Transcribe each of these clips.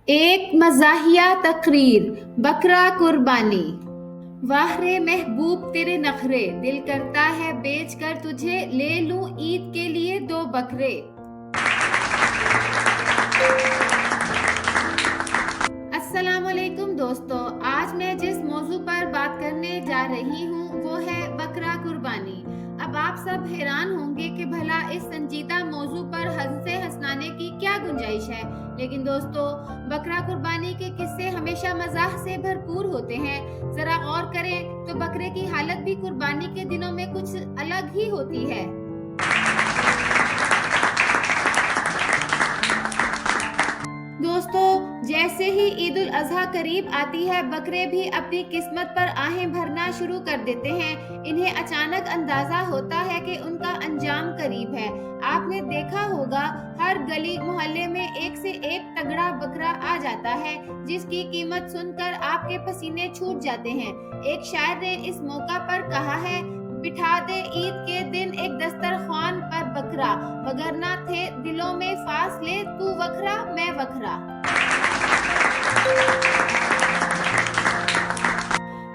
ایک مزاحیہ تقریر، بکرا قربانی۔ واہ رے محبوب تیرے نخرے، دل کرتا ہے بیچ کر تجھے لے لوں عید کے لیے 2 بکرے۔ السلام علیکم دوستو، آج میں جس موضوع پر بات کرنے جا رہی ہوں وہ ہے بکرا قربانی۔ اب آپ سب حیران ہوں گے کہ بھلا اس سنجیدہ موضوع پر ہنسانے کی کیا گنجائش ہے، لیکن دوستو بکرا قربانی کے قصے ہمیشہ مزاح سے بھرپور ہوتے ہیں۔ ذرا غور کریں تو بکرے کی حالت بھی قربانی کے دنوں میں کچھ الگ ہی ہوتی ہے۔ دوستو جیسے ہی عید الاضحیٰ قریب آتی ہے، بکرے بھی اپنی قسمت پر آہیں بھرنا شروع کر دیتے ہیں۔ انہیں اچانک اندازہ ہوتا ہے کہ ان کا انجام قریب ہے۔ آپ نے دیکھا ہوگا ہر گلی محلے میں ایک سے ایک تگڑا بکرا آ جاتا ہے، جس کی قیمت سن کر آپ کے پسینے چھوٹ جاتے ہیں۔ ایک شاعر نے اس موقع پر کہا ہے، بٹھا دے عید کے دن ایک دسترخوان پر بکرا، وگرنہ تھے دلوں میں فاصلے، تو وکھرا میں وکھرا۔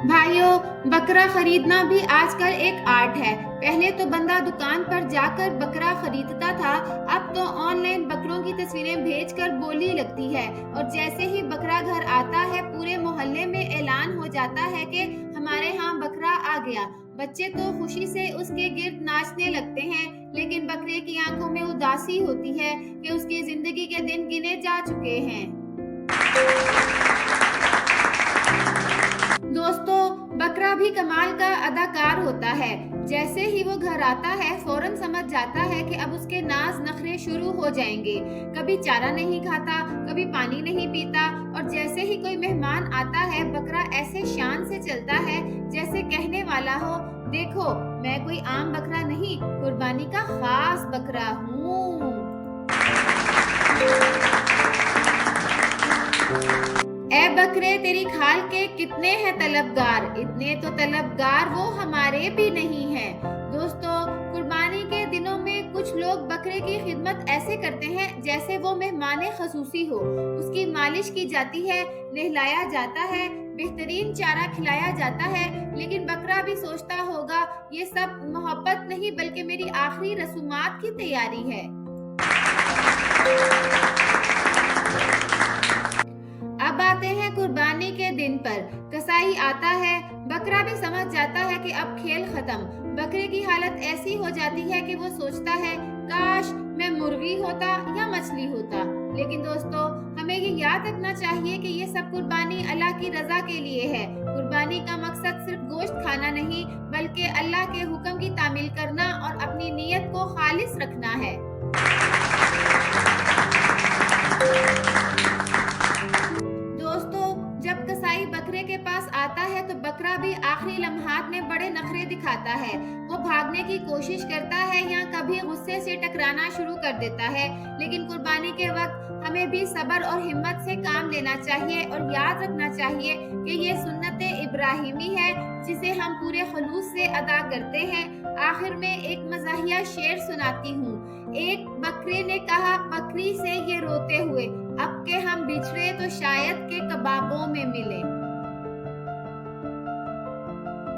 بھائیو، بکرا خریدنا بھی آج کل ایک آرٹ ہے۔ پہلے تو بندہ دکان پر جا کر بکرا خریدتا تھا، اب تو آن لائن بکروں کی تصویریں بھیج کر بولی لگتی ہے، اور جیسے ہی بکرا گھر آتا ہے پورے محلے میں اعلان ہو جاتا ہے کہ ہمارے ہاں بکرا آ گیا۔ بچے تو خوشی سے اس کے گرد ناچنے لگتے ہیں، لیکن بکرے کی آنکھوں میں اداسی ہوتی ہے کہ اس کی زندگی کے دن گنے جا چکے ہیں۔ دوستو بکرا بھی کمال کا اداکار ہوتا ہے۔ جیسے ہی وہ گھر آتا ہے فوراً سمجھ جاتا ہے کہ اب اس کے ناز نخرے شروع ہو جائیں گے۔ کبھی چارہ نہیں کھاتا، کبھی پانی نہیں پیتا، اور جیسے ہی کوئی مہمان آتا ہے بکرا ایسے شان سے چلتا ہے جیسے کہنے والا ہو، دیکھو میں کوئی عام بکرا نہیں، قربانی کا خاص بکرا ہوں۔ اے بکرے تیری کھال کے کتنے ہیں طلبگار، اتنے تو طلبگار وہ ہمارے بھی نہیں ہیں۔ دوستو قربانی کے دنوں میں کچھ لوگ بکرے کی خدمت ایسے کرتے ہیں جیسے وہ مہمان خصوصی ہو۔ اس کی مالش کی جاتی ہے، نہلایا جاتا ہے، بہترین چارہ کھلایا جاتا ہے، لیکن بکرا بھی سوچتا ہوگا یہ سب محبت نہیں بلکہ میری آخری رسومات کی تیاری ہے۔ اب آتے ہیں قربانی کے دن پر۔ کسائی آتا ہے، بکرا بھی سمجھ جاتا ہے کہ اب کھیل ختم۔ بکرے کی حالت ایسی ہو جاتی ہے کہ وہ سوچتا ہے، کاش میں مرغی ہوتا یا مچھلی ہوتا۔ لیکن دوستو ہمیں یہ یاد رکھنا چاہیے کہ یہ سب قربانی اللہ کی رضا کے لیے ہے۔ قربانی کا مقصد صرف گوشت کھانا نہیں بلکہ اللہ کے حکم کی تعمیل کرنا اور اپنی نیت کو خالص رکھنا ہے۔ جب کسائی بکرے کے پاس آتا ہے تو بکرا بھی آخری لمحات میں بڑے نخرے دکھاتا ہے۔ وہ بھاگنے کی کوشش کرتا ہے یا کبھی غصے سے ٹکرانا شروع کر دیتا ہے، لیکن قربانی کے وقت ہمیں بھی صبر اور ہمت سے کام لینا چاہیے اور یاد رکھنا چاہیے کہ یہ سنت ابراہیمی ہے جسے ہم پورے خلوص سے ادا کرتے ہیں۔ آخر میں ایک مزاحیہ شعر سناتی ہوں۔ ایک بکرے نے کہا بکری سے یہ روتے ہوئے، اب کہ ہم بچھڑے تو شاید کہ کبابوں میں ملیں۔